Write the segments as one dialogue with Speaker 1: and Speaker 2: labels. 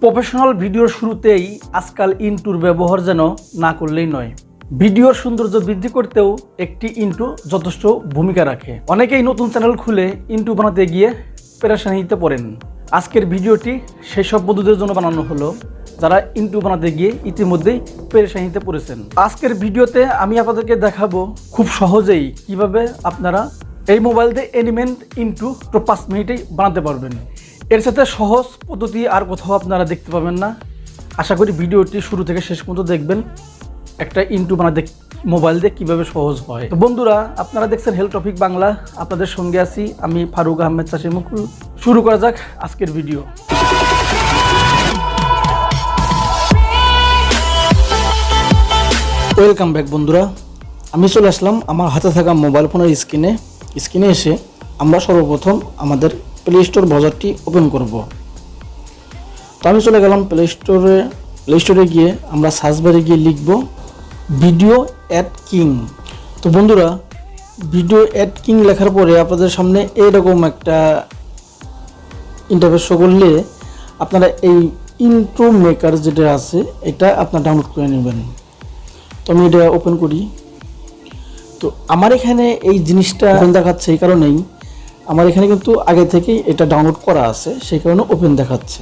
Speaker 1: Professional ভিডিওর শুরুতেই আজকাল ইন্ট্রোর ব্যবহার যেন না করলেই নয়। ভিডিওর সৌন্দর্য বৃদ্ধি করতেও একটি ইন্ট্রো যথেষ্ট ভূমিকা রাখে। অনেকেই নতুন চ্যানেল খুলে ইন্ট্রো বানাতে গিয়ে পেরেশানিতে পড়েন। আজকের ভিডিওটি সেই সব বন্ধুদের জন্য বানানো হলো যারা ইন্ট্রো বানাতে গিয়ে ইতিমধ্যেই পেরেশানিতে পড়েছেন। আজকের ভিডিওতে আমি আপনাদেরকে দেখাবো খুব সহজেই কিভাবে আপনারা এই মোবাইল দিয়ে অ্যানিমেট ইন্ট্রো 5 মিনিটেই বানাতে পারবেন। এর সাথে সহজ পদ্ধতি আর কোথাও আপনারা দেখতে পাবেন না। আশা করি ভিডিওটি শুরু থেকে শেষ পর্যন্ত দেখবেন একটা ইন্ট্রো বানাতে মোবাইল দিয়ে কীভাবে সহজ হয়। তো বন্ধুরা, আপনারা দেখছেন টপিক বাংলা, আপনাদের সঙ্গে আছি আমি ফারুক আহমেদ চাষি মুকুল। শুরু করা যাক আজকের ভিডিও। ওয়েলকাম ব্যাক বন্ধুরা, আমি চলে আসলাম আমার হাতে থাকা মোবাইল ফোনের স্ক্রিনে এসে আমরা সর্বপ্রথম আমাদের প্লে স্টোর ব্রাউজারটি ওপেন করব। তো আমি চলে গেলাম প্লে স্টোরে গিয়ে আমরা সার্চ বারে গিয়ে লিখব ভিডিও অ্যাড কিং। তো বন্ধুরা, ভিডিও অ্যাড কিং লেখার পরে আপনাদের সামনে এরকম একটা ইন্টারফেস শো করলে আপনারা এই ইন্ট্রো মেকার যেটা আছে এটা আপনারা ডাউনলোড করে নেবেন। তো আমি এটা ওপেন করি। তো আমার এখানে এই জিনিসটা ওপেন দেখাচ্ছে এই কারণেই, আমার এখানে কিন্তু আগে থেকেই এটা ডাউনলোড করা আছে, সেই কারণে ওপেন দেখাচ্ছে।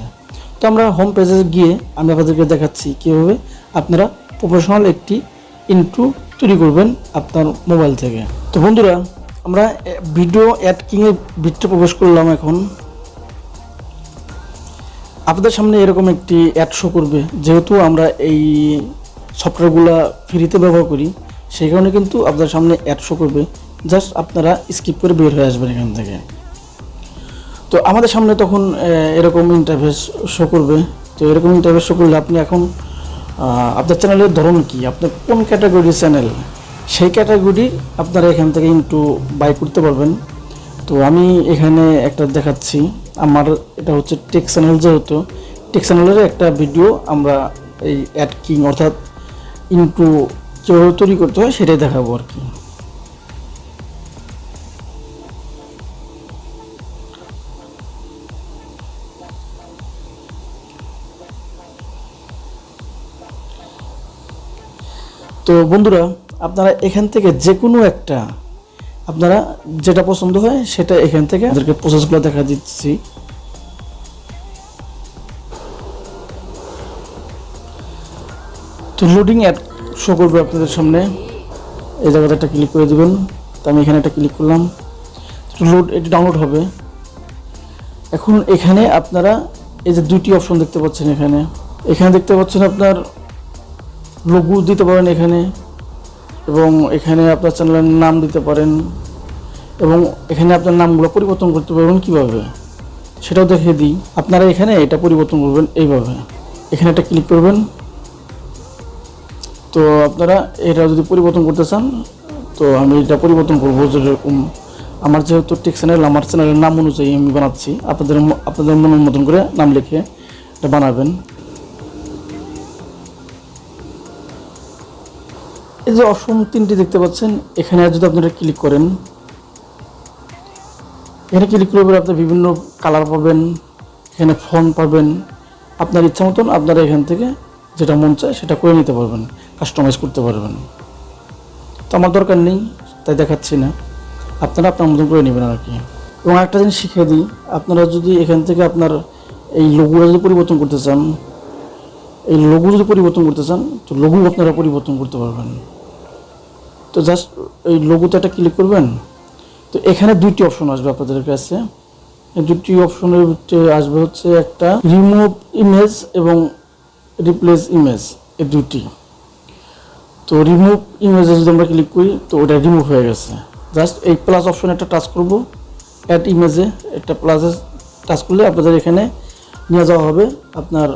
Speaker 1: তো আমরা হোম পেজে গিয়ে আমি আপনাদেরকে দেখাচ্ছি কীভাবে আপনারা প্রফেশনাল একটি ইন্ট্রো তৈরি করবেন আপনার মোবাইল থেকে। তো বন্ধুরা, আমরা ভিডিও অ্যাড কিংয়ের ভিতরে প্রবেশ করলাম। এখন আপনাদের সামনে এরকম একটি অ্যাড শো করবে। যেহেতু আমরা এই সফটওয়্যারগুলো ফ্রিতে ব্যবহার করি, সেই কারণে কিন্তু আপনাদের সামনে অ্যাড শো করবে। জাস্ট আপনারা স্কিপ করে বের হয়ে আসবেন এখান থেকে। তো আমাদের সামনে তখন এরকম ইন্টারফেস শো করবে। তো এরকম ইন্টারফেস শো করলে আপনি এখন আপনার চ্যানেলের ধরন কি, আপনার কোন ক্যাটাগরির চ্যানেল, সেই ক্যাটাগরি আপনারা এখান থেকে ইন্ট্রো বাই করতে পারবেন। তো আমি এখানে একটা দেখাচ্ছি, আমার এটা হচ্ছে টেক চ্যানেল, যেহেতু টেক চ্যানেলের একটা ভিডিও আমরা এই অ্যাড কিং অর্থাৎ ইন্ট্রো কীভাবে তৈরি করতে হয় সেটাই দেখাবো আর কি। তো বন্ধুরা, আপনারা এখান থেকে যে কোনো একটা আপনারা যেটা পছন্দ হয় সেটা এখান থেকে আপনাদেরকে প্রসেসগুলো দেখা দিচ্ছি। তো লোডিং অ্যাড শো করবে আপনাদের সামনে, এই জায়গাটা একটা ক্লিক করে দেবেন। তো আমি এখানে একটা ক্লিক করলাম, এটি ডাউনলোড হবে। এখন এখানে আপনারা এই যে দুটি অপশন দেখতে পাচ্ছেন, এখানে দেখতে পাচ্ছেন আপনার লোগো দিতে পারেন এখানে, এবং এখানে আপনার চ্যানেলের নাম দিতে পারেন, এবং এখানে আপনার নামগুলো পরিবর্তন করতে পারবেন কীভাবে সেটাও দেখিয়ে দিই। আপনারা এখানে এটা পরিবর্তন করবেন এইভাবে, এখানে একটা ক্লিক করবেন। তো আপনারা এটা যদি পরিবর্তন করতে চান, তো আমি এটা পরিবর্তন করবো যেরকম আমার যেহেতু টেক চ্যানেল, আমার চ্যানেলের নাম অনুযায়ী আমি বানাচ্ছি। আপনাদের মনের মতন করে নাম লিখে এটা বানাবেন। এই যে অপশন 3টি দেখতে পাচ্ছেন, এখানে যদি আপনারা ক্লিক করেন, এখানে ক্লিক করলে আপনি বিভিন্ন কালার পাবেন, এখানে ফন্ট পাবেন। আপনার ইচ্ছা মতন আপনারা এখান থেকে যেটা মন চায় সেটা করে নিতে পারবেন, কাস্টমাইজ করতে পারবেন। তো আমার দরকার নেই, তাই দেখাচ্ছি না, আপনারা আপনার মতন করে নেবেন আর কি। এবং একটা জিনিস শিখিয়ে দিই, আপনারা যদি এখান থেকে আপনার এই লোগোটা যদি পরিবর্তন করতে চান, তো লোগো আপনারা পরিবর্তন করতে পারবেন। তো জাস্ট এই লোগোতে একটা ক্লিক করবেন। তো এখানে দুইটি অপশন আসবে আপনাদের কাছে, এই দুটি অপশনের ভিতরে আসবে হচ্ছে একটা রিমুভ ইমেজ এবং রিপ্লেস ইমেজ, এই দুটি। তো রিমুভ ইমেজে যদি আমরা ক্লিক করি, তো ওটা রিমুভ হয়ে গেছে। জাস্ট এই প্লাস অপশনে একটা টাচ করব, অ্যাড ইমেজে একটা প্লাসে টাচ করলে আপনাদের এখানে নিয়ে যাওয়া হবে আপনার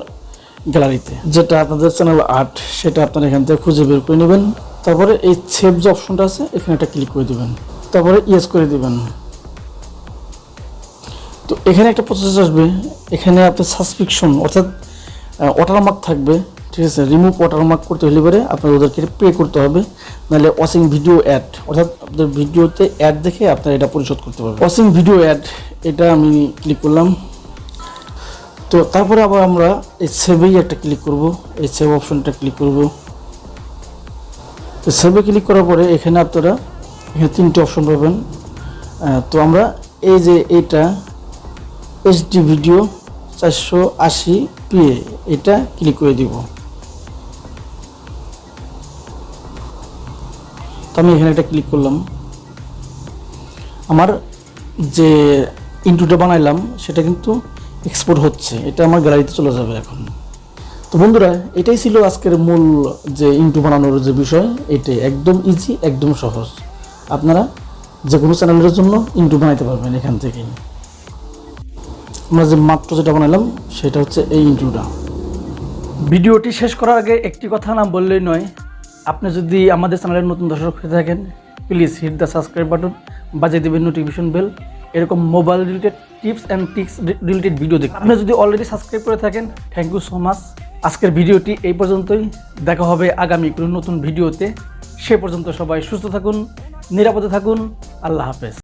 Speaker 1: গ্যালারিতে, যেটা আপনাদের চ্যানেল আর্ট সেটা আপনারা এখান থেকে খুঁজে বের করে নেবেন। তারপরে এই সেভ যে অপশনটা আছে এখানে একটা ক্লিক করে দেবেন, তারপরে ইয়েস করে দেবেন। তো এখানে একটা প্রসেস আসবে, এখানে আপনার সাবস্ক্রিপশন অর্থাৎ ওয়াটারমার্ক থাকবে, ঠিক আছে। রিমুভ ওয়াটারমার্ক করতে হলে পরে আপনার ওদেরকে পে করতে হবে, নাহলে ওয়াচিং ভিডিও অ্যাড অর্থাৎ আপনাদের ভিডিওতে অ্যাড দেখে আপনারা এটা পরিশোধ করতে পারবেন। ওয়াচিং ভিডিও অ্যাড, এটা আমি ক্লিক করলাম। তো তারপরে আবার আমরা এই সেভেই একটা ক্লিক করব, এই সেভ অপশনটা ক্লিক করব। তো সেভে ক্লিক করার পরে এখানে আপনারা এখানে 3টে অপশন পাবেন। তো আমরা এই যে এইটা এইচডি ভিডিও 480p এটা ক্লিক করে দিব। তো আমি এখানে একটা ক্লিক করলাম। আমার যে ইন্ট্রোটা বানাইলাম সেটা কিন্তু এক্সপোর্ট হচ্ছে, এটা আমার গ্যালারিতে চলে যাবে এখন। তো বন্ধুরা, এটাই ছিল আজকের মূল যে ইন্ট্রো বানানোর যে বিষয়, এটাই একদম ইজি, একদম সহজ। আপনারা যে কোনো চ্যানেলের জন্য ইন্ট্রো বানাইতে পারবেন এখান থেকেই। আমরা যে মাত্র যেটা বানালাম সেটা হচ্ছে এই ইন্ট্রোটা। ভিডিওটি শেষ করার আগে একটি কথা না বললেই নয়, আপনি যদি আমাদের চ্যানেলের নতুন দর্শক হয়ে থাকেন, please hit the subscribe button, বাজিয়ে দেবেন নোটিফিকেশন বেল, এরকম mobile related tips and tricks related video দেখুন। আপনি যদি অলরেডি সাবস্ক্রাইব করে থাকেন, থ্যাংক ইউ সো মাচ। আজকের ভিডিওটি এই পর্যন্তই, দেখা হবে আগামী কোনো নতুন ভিডিওতে। সে পর্যন্ত সবাই সুস্থ থাকুন, নিরাপদে থাকুন। আল্লাহ হাফেজ।